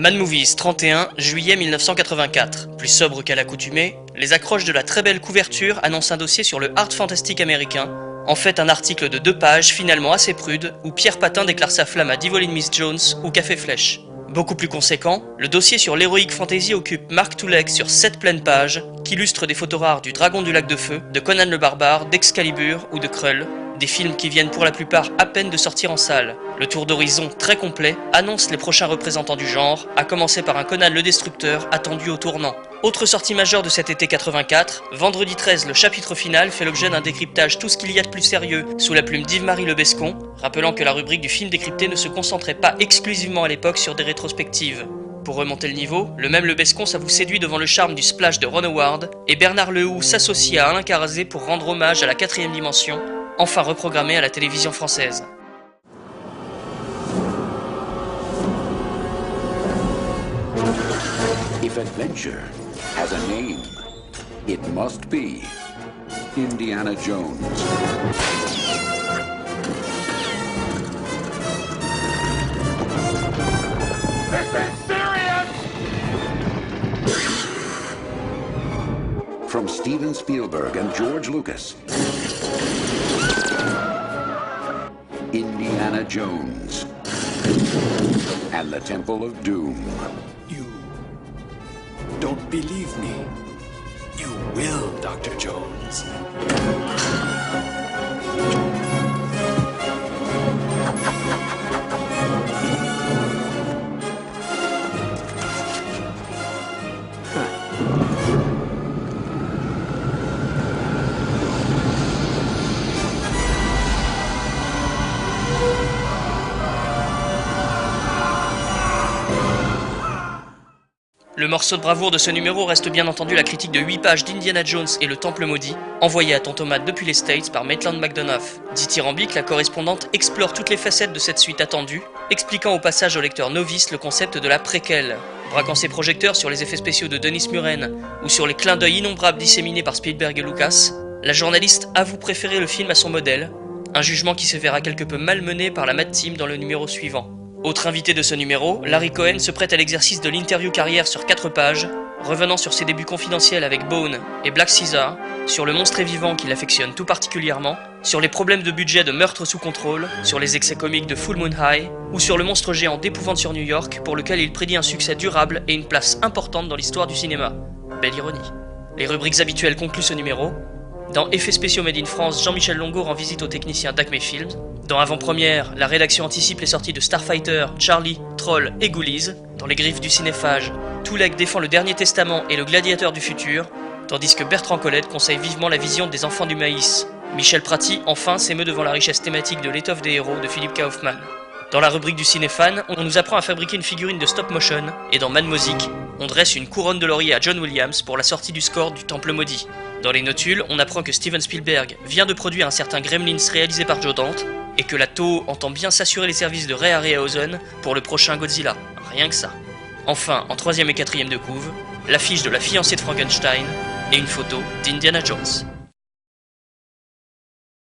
Mad Movies 31 juillet 1984. Plus sobre qu'à l'accoutumée, les accroches de la très belle couverture annoncent un dossier sur le hard fantastique américain. En fait, un article de 2 pages finalement assez prude où Pierre Patin déclare sa flamme à Divoline Miss Jones ou Café Flèche. Beaucoup plus conséquent, le dossier sur l'Heroic Fantasy occupe Mark Touleg sur 7 pleines pages qui illustrent des photos rares du Dragon du Lac de Feu, de Conan le Barbare, d'Excalibur ou de Krull. Des films qui viennent pour la plupart à peine de sortir en salle. Le tour d'horizon très complet annonce les prochains représentants du genre, à commencer par un Conan le Destructeur attendu au tournant. Autre sortie majeure de cet été 84, vendredi 13, le chapitre final fait l'objet d'un décryptage tout ce qu'il y a de plus sérieux sous la plume d'Yves-Marie Le Bescon, rappelant que la rubrique du film décrypté ne se concentrait pas exclusivement à l'époque sur des rétrospectives. Pour remonter le niveau, le même Le Bescon s'avoue séduit devant le charme du splash de Ron Howard, et Bernard Lehoux s'associe à Alain Carazé pour rendre hommage à la 4ème dimension, enfin reprogrammée à la télévision française. If adventure has a name, it must be Indiana Jones. This is serious! From Steven Spielberg and George Lucas, Indiana Jones and the Temple of Doom. You don't believe me. You will, Dr. Jones. Le morceau de bravoure de ce numéro reste bien entendu la critique de 8 pages d'Indiana Jones et le Temple Maudit, envoyée à Tonton Matt depuis les States par Maitland McDonough. Dithyrambique, la correspondante explore toutes les facettes de cette suite attendue, expliquant au passage au lecteur novice le concept de la préquelle. Braquant ses projecteurs sur les effets spéciaux de Dennis Muren ou sur les clins d'œil innombrables disséminés par Spielberg et Lucas, la journaliste avoue préférer le film à son modèle, un jugement qui se verra quelque peu malmené par la Mad Team dans le numéro suivant. Autre invité de ce numéro, Larry Cohen se prête à l'exercice de l'interview carrière sur 4 pages, revenant sur ses débuts confidentiels avec Bone et Black Caesar, sur le monstre vivant qu'il affectionne tout particulièrement, sur les problèmes de budget de Meurtre sous contrôle, sur les excès comiques de Full Moon High, ou sur le monstre géant d'Épouvante sur New York, pour lequel il prédit un succès durable et une place importante dans l'histoire du cinéma. Belle ironie. Les rubriques habituelles concluent ce numéro. Dans Effets spéciaux Made in France, Jean-Michel Longo rend visite au technicien d'Acme Films. Dans Avant-première, la rédaction anticipe les sorties de Starfighter, Charlie, Troll et Ghoulies. Dans Les griffes du cinéphage, Touleg défend le Dernier Testament et le Gladiateur du futur, tandis que Bertrand Colette conseille vivement la vision des Enfants du maïs. Michel Prati, enfin, s'émeut devant la richesse thématique de L'étoffe des héros de Philippe Kaufman. Dans la rubrique du cinéphane, on nous apprend à fabriquer une figurine de stop motion, et dans Mad Music, on dresse une couronne de laurier à John Williams pour la sortie du score du Temple Maudit. Dans les notules, on apprend que Steven Spielberg vient de produire un certain Gremlins réalisé par Joe Dante, et que la Toho entend bien s'assurer les services de Ray Harryhausen pour le prochain Godzilla. Rien que ça. Enfin, en 3ème et 4ème de couve, l'affiche de La fiancée de Frankenstein et une photo d'Indiana Jones.